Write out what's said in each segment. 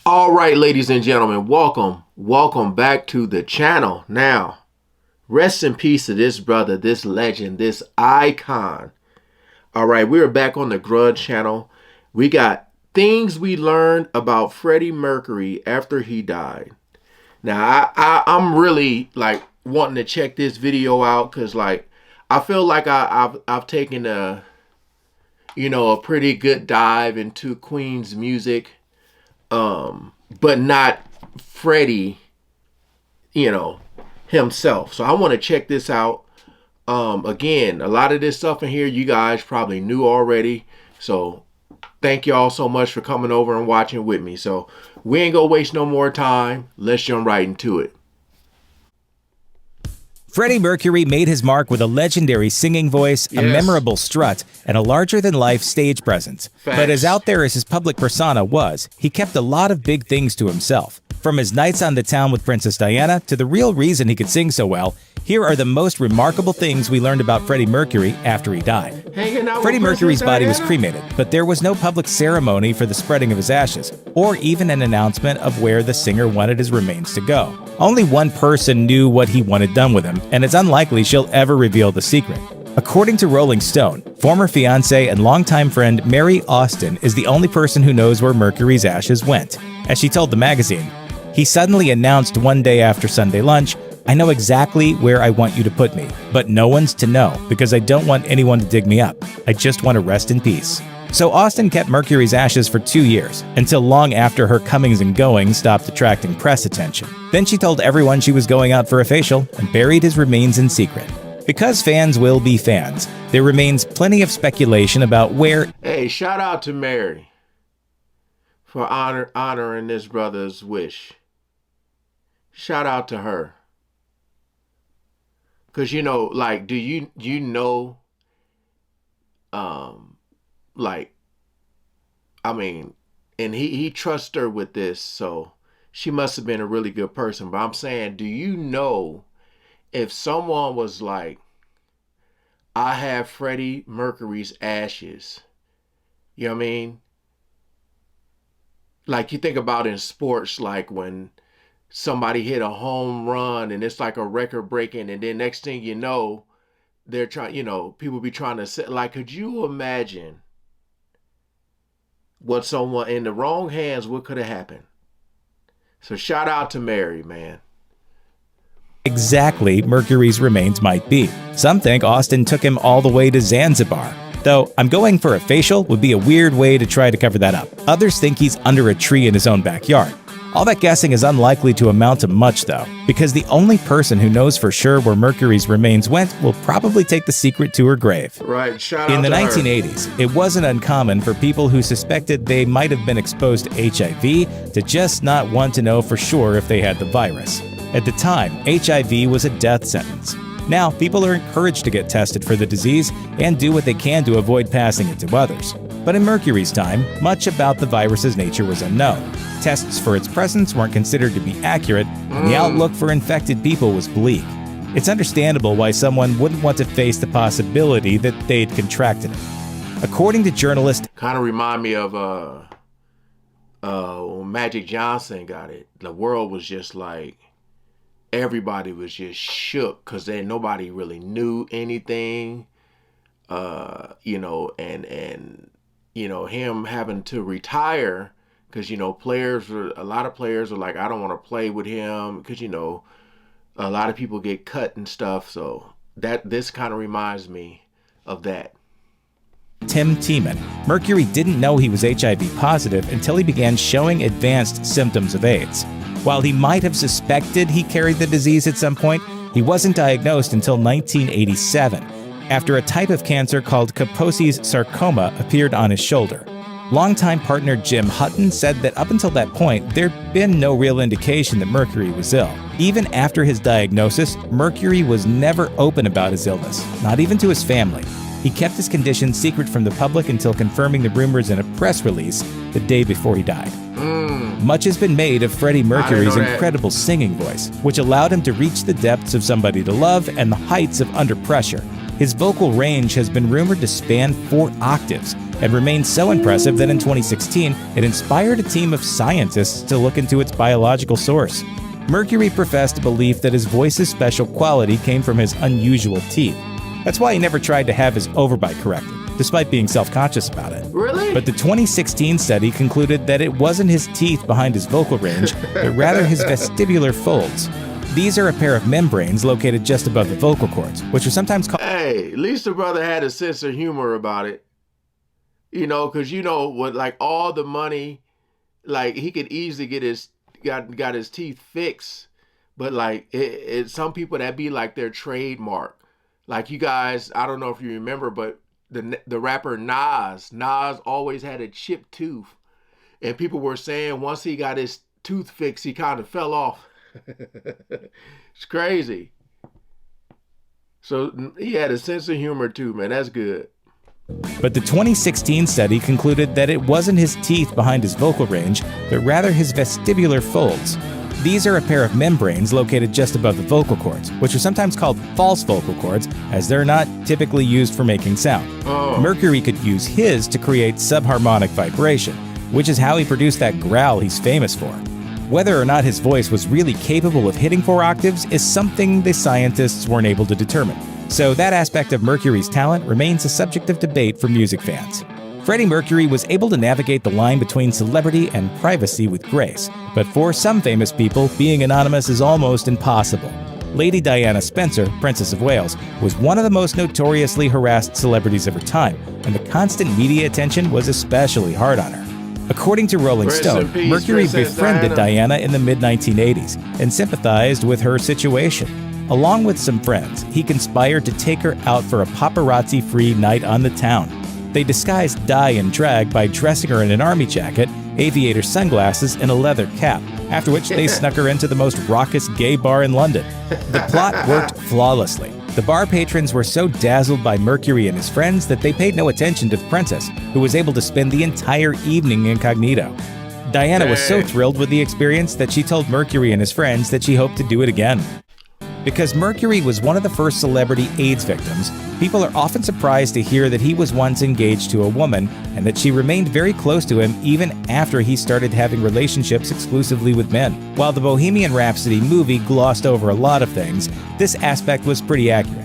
All right, ladies and gentlemen, welcome back to the channel. Now, rest in peace to this brother, this legend, this icon. All right, we're back on the Grudge channel. We got things we learned about Freddie Mercury after he died. Now, I'm really like wanting to check this video out because like I feel like I've taken a pretty good dive into Queen's music. But not Freddie, himself. So I want to check this out. Again, a lot of this stuff in here you guys probably knew already. So thank y'all so much for coming over and watching with me. So we ain't gonna waste no more time. Let's jump right into it. Freddie Mercury made his mark with a legendary singing voice, a memorable strut, and a larger-than-life stage presence. Facts. But as out there as his public persona was, he kept a lot of big things to himself. From his nights on the town with Princess Diana to the real reason he could sing so well, here are the most remarkable things we learned about Freddie Mercury after he died. Freddie Mercury's body was cremated, but there was no public ceremony for the spreading of his ashes, or even an announcement of where the singer wanted his remains to go. Only one person knew what he wanted done with him, and it's unlikely she'll ever reveal the secret. According to Rolling Stone, former fiancée and longtime friend Mary Austin is the only person who knows where Mercury's ashes went. As she told the magazine, he suddenly announced one day after Sunday lunch, "I know exactly where I want you to put me, but no one's to know because I don't want anyone to dig me up. I just want to rest in peace." So Austin kept Mercury's ashes for 2 years, until long after her comings and goings stopped attracting press attention. Then she told everyone she was going out for a facial and buried his remains in secret. Because fans will be fans, there remains plenty of speculation about where. Hey, shout out to Mary for honoring this brother's wish. Shout out to her. Cause like, do you know, and he trusts her with this, so she must have been a really good person. But I'm saying, do you know if someone was like, I have Freddie Mercury's ashes, you know what I mean? Like you think about in sports, like when somebody hit a home run and it's like a record breaking, and then next thing you know, they're trying, people be trying to say, like, could you imagine what someone in the wrong hands, what could have happened? So shout out to Mary, man. Exactly Mercury's remains might be. Some think Austin took him all the way to Zanzibar. Though I'm going for a facial would be a weird way to try to cover that up. Others think he's under a tree in his own backyard. All that guessing is unlikely to amount to much, though, because the only person who knows for sure where Mercury's remains went will probably take the secret to her grave. Right, shout out in the to 1980s, her. It wasn't uncommon for people who suspected they might have been exposed to HIV to just not want to know for sure if they had the virus. At the time, HIV was a death sentence. Now, people are encouraged to get tested for the disease and do what they can to avoid passing it to others. But in Mercury's time, much about the virus's nature was unknown. Tests for its presence weren't considered to be accurate, and the outlook for infected people was bleak. It's understandable why someone wouldn't want to face the possibility that they'd contracted it. According to journalist, kind of remind me of when Magic Johnson got it. The world was just like, everybody was just shook because then nobody really knew anything, him having to retire because, a lot of players were like, I don't want to play with him because, a lot of people get cut and stuff. So this kind of reminds me of that. Tim Tiemann, Mercury didn't know he was HIV positive until he began showing advanced symptoms of AIDS. While he might have suspected he carried the disease at some point, he wasn't diagnosed until 1987, after a type of cancer called Kaposi's sarcoma appeared on his shoulder. Longtime partner Jim Hutton said that up until that point, there'd been no real indication that Mercury was ill. Even after his diagnosis, Mercury was never open about his illness, not even to his family. He kept his condition secret from the public until confirming the rumors in a press release the day before he died. Much has been made of Freddie Mercury's incredible singing voice, which allowed him to reach the depths of Somebody to Love and the heights of Under Pressure. His vocal range has been rumored to span 4 octaves, and remained so impressive that in 2016, it inspired a team of scientists to look into its biological source. Mercury professed a belief that his voice's special quality came from his unusual teeth. That's why he never tried to have his overbite corrected, despite being self-conscious about it. Really? But the 2016 study concluded that it wasn't his teeth behind his vocal range, but rather his vestibular folds. These are a pair of membranes located just above the vocal cords, which are sometimes called... Hey, at least the brother had a sense of humor about it. You know, because you know, with like all the money, like he could easily get got his teeth fixed. But like some people that be like their trademark. Like you guys, I don't know if you remember, but the rapper Nas always had a chipped tooth. And people were saying once he got his tooth fixed, he kind of fell off. It's crazy. So he had a sense of humor too, man. That's good. But the 2016 study concluded that it wasn't his teeth behind his vocal range, but rather his vestibular folds. These are a pair of membranes located just above the vocal cords, which are sometimes called false vocal cords, as they're not typically used for making sound. Mercury could use his to create subharmonic vibration, which is how he produced that growl he's famous for. Whether or not his voice was really capable of hitting 4 octaves is something the scientists weren't able to determine. So that aspect of Mercury's talent remains a subject of debate for music fans. Freddie Mercury was able to navigate the line between celebrity and privacy with grace, but for some famous people, being anonymous is almost impossible. Lady Diana Spencer, Princess of Wales, was one of the most notoriously harassed celebrities of her time, and the constant media attention was especially hard on her. According to Rolling Stone, Mercury befriended Diana in the mid-1980s and sympathized with her situation. Along with some friends, he conspired to take her out for a paparazzi-free night on the town. They disguised Di in drag by dressing her in an army jacket, aviator sunglasses, and a leather cap, after which they snuck her into the most raucous gay bar in London. The plot worked flawlessly. The bar patrons were so dazzled by Mercury and his friends that they paid no attention to the princess, who was able to spend the entire evening incognito. Diana was so thrilled with the experience that she told Mercury and his friends that she hoped to do it again. Because Mercury was one of the first celebrity AIDS victims, people are often surprised to hear that he was once engaged to a woman and that she remained very close to him even after he started having relationships exclusively with men. While the Bohemian Rhapsody movie glossed over a lot of things, this aspect was pretty accurate.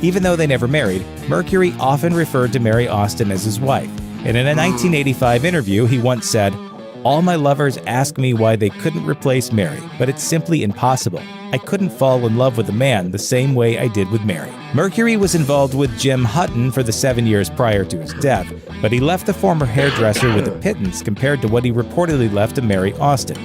Even though they never married, Mercury often referred to Mary Austin as his wife, and in a 1985 interview he once said, "All my lovers ask me why they couldn't replace Mary, but it's simply impossible. I couldn't fall in love with a man the same way I did with Mary." Mercury was involved with Jim Hutton for the 7 years prior to his death, but he left the former hairdresser with a pittance compared to what he reportedly left to Mary Austin.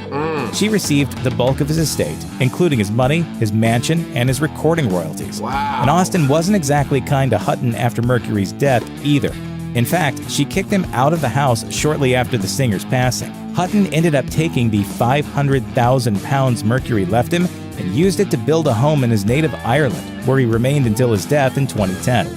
She received the bulk of his estate, including his money, his mansion, and his recording royalties. And Austin wasn't exactly kind to Hutton after Mercury's death either. In fact, she kicked him out of the house shortly after the singer's passing. Hutton ended up taking the £500,000 Mercury left him and used it to build a home in his native Ireland, where he remained until his death in 2010.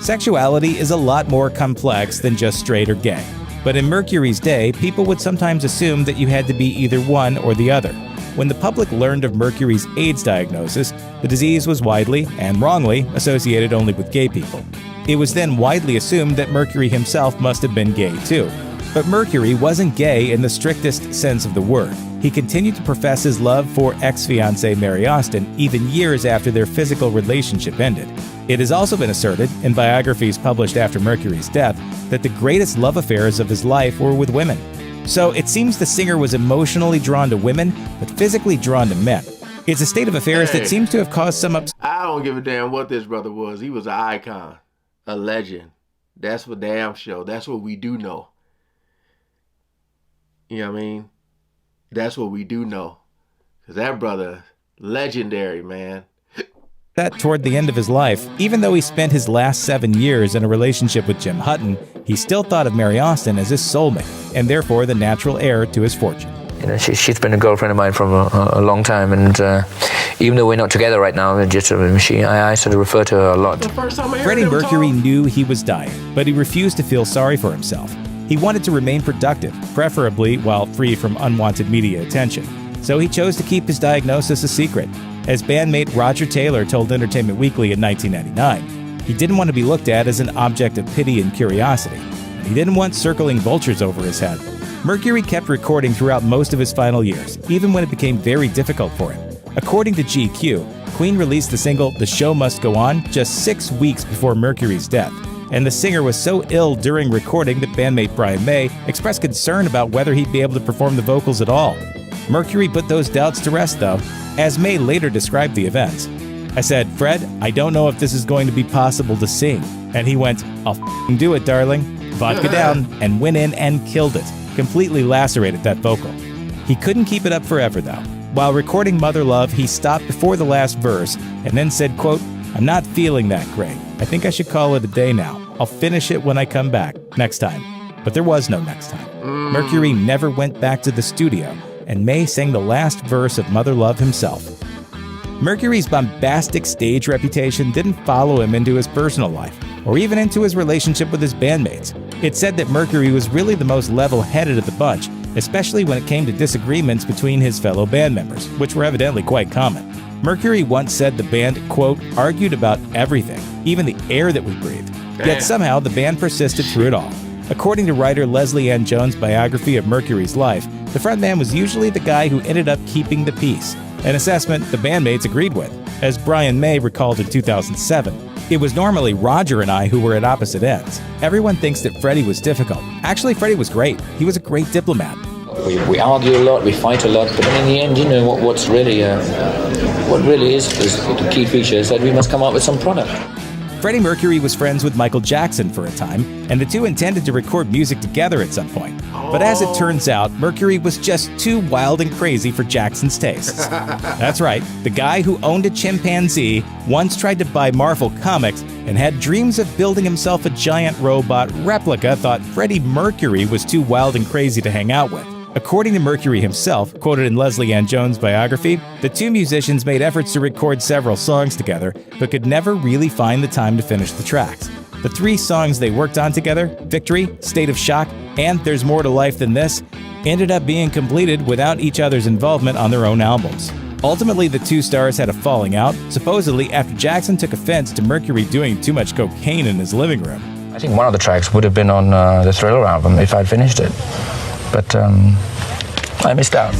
Sexuality is a lot more complex than just straight or gay. But in Mercury's day, people would sometimes assume that you had to be either one or the other. When the public learned of Mercury's AIDS diagnosis, the disease was widely, and wrongly, associated only with gay people. It was then widely assumed that Mercury himself must have been gay too. But Mercury wasn't gay in the strictest sense of the word. He continued to profess his love for ex-fiancée Mary Austin even years after their physical relationship ended. It has also been asserted, in biographies published after Mercury's death, that the greatest love affairs of his life were with women. So it seems the singer was emotionally drawn to women, but physically drawn to men. It's a state of affairs that seems to have caused some ups. I don't give a damn what this brother was. He was an icon, a legend. That's for damn sure. That's what we do know. You know what I mean? That's what we do know. Because that brother, legendary, man. That toward the end of his life, even though he spent his last 7 years in a relationship with Jim Hutton, he still thought of Mary Austin as his soulmate, and therefore the natural heir to his fortune. You know, she's been a girlfriend of mine for a long time, and even though we're not together right now, I sort of refer to her a lot. Freddie Mercury knew he was dying, but he refused to feel sorry for himself. He wanted to remain productive, preferably while free from unwanted media attention. So he chose to keep his diagnosis a secret. As bandmate Roger Taylor told Entertainment Weekly in 1999, he didn't want to be looked at as an object of pity and curiosity. He didn't want circling vultures over his head. Mercury kept recording throughout most of his final years, even when it became very difficult for him. According to GQ, Queen released the single The Show Must Go On just 6 weeks before Mercury's death, and the singer was so ill during recording that bandmate Brian May expressed concern about whether he'd be able to perform the vocals at all. Mercury put those doubts to rest, though, as May later described the events. "I said, 'Fred, I don't know if this is going to be possible to sing.' And he went, 'I'll f***ing do it, darling.' Vodka down, and went in and killed it. Completely lacerated that vocal." He couldn't keep it up forever, though. While recording Mother Love, he stopped before the last verse and then said, quote, "I'm not feeling that great. I think I should call it a day now. I'll finish it when I come back, next time." But there was no next time. Mercury never went back to the studio, and May sang the last verse of Mother Love himself. Mercury's bombastic stage reputation didn't follow him into his personal life, or even into his relationship with his bandmates. It's said that Mercury was really the most level-headed of the bunch, especially when it came to disagreements between his fellow band members, which were evidently quite common. Mercury once said the band, quote, "argued about everything, even the air that we breathed." Yet somehow the band persisted through it all. According to writer Leslie Ann Jones' biography of Mercury's life, the frontman was usually the guy who ended up keeping the peace, an assessment the bandmates agreed with. As Brian May recalled in 2007, "It was normally Roger and I who were at opposite ends. Everyone thinks that Freddie was difficult. Actually, Freddie was great. He was a great diplomat. We argue a lot, we fight a lot, but then in the end, you know, what really is the key feature is that we must come up with some product." Freddie Mercury was friends with Michael Jackson for a time, and the two intended to record music together at some point. But as it turns out, Mercury was just too wild and crazy for Jackson's tastes. That's right, the guy who owned a chimpanzee once tried to buy Marvel Comics and had dreams of building himself a giant robot replica thought Freddie Mercury was too wild and crazy to hang out with. According to Mercury himself, quoted in Leslie Ann Jones' biography, the two musicians made efforts to record several songs together, but could never really find the time to finish the tracks. The 3 songs they worked on together, Victory, State of Shock, and There's More to Life Than This, ended up being completed without each other's involvement on their own albums. Ultimately, the two stars had a falling out, supposedly after Jackson took offense to Mercury doing too much cocaine in his living room. I think one of the tracks would have been on the Thriller album if I'd finished it. But I missed out.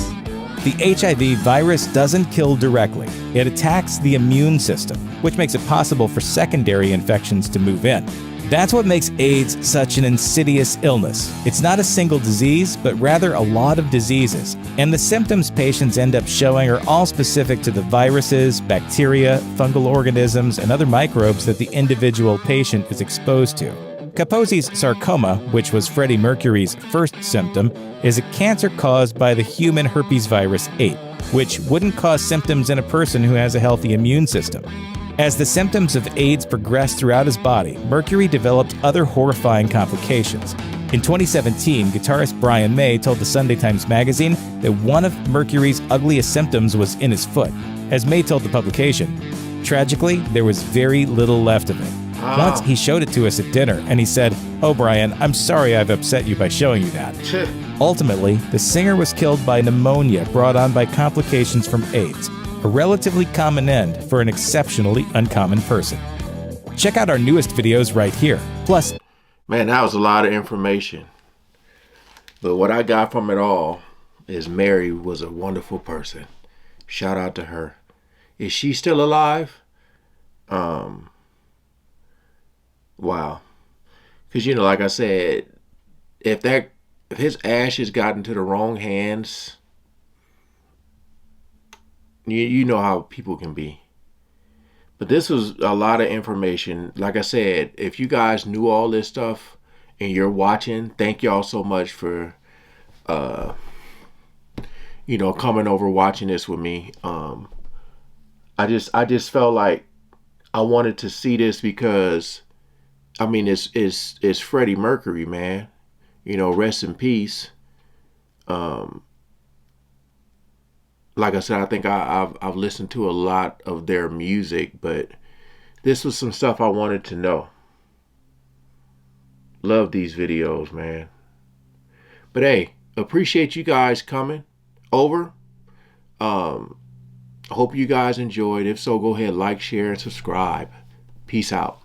The HIV virus doesn't kill directly. It attacks the immune system, which makes it possible for secondary infections to move in. That's what makes AIDS such an insidious illness. It's not a single disease, but rather a lot of diseases. And the symptoms patients end up showing are all specific to the viruses, bacteria, fungal organisms, and other microbes that the individual patient is exposed to. Kaposi's sarcoma, which was Freddie Mercury's first symptom, is a cancer caused by the human herpes virus 8, which wouldn't cause symptoms in a person who has a healthy immune system. As the symptoms of AIDS progressed throughout his body, Mercury developed other horrifying complications. In 2017, guitarist Brian May told the Sunday Times Magazine that one of Mercury's ugliest symptoms was in his foot. As May told the publication, tragically, there was very little left of it. Once he showed it to us at dinner, and he said, "Oh, Brian, I'm sorry I've upset you by showing you that." Ultimately, the singer was killed by pneumonia brought on by complications from AIDS, a relatively common end for an exceptionally uncommon person. Check out our newest videos right here. Plus, Man, that was a lot of information. But what I got from it all is Mary was a wonderful person. Shout out to her. Is she still alive? Wow. Because, you know, like I said, if his ashes got into the wrong hands, you know how people can be. But this was a lot of information. Like I said, if you guys knew all this stuff and you're watching, thank y'all so much for, coming over watching this with me. I just felt like I wanted to see this because, I mean, it's Freddie Mercury, man. You know, rest in peace. Like I said, I think I've listened to a lot of their music, but this was some stuff I wanted to know. Love these videos, man. But hey, appreciate you guys coming over. I hope you guys enjoyed. If so, go ahead, like, share, and subscribe. Peace out.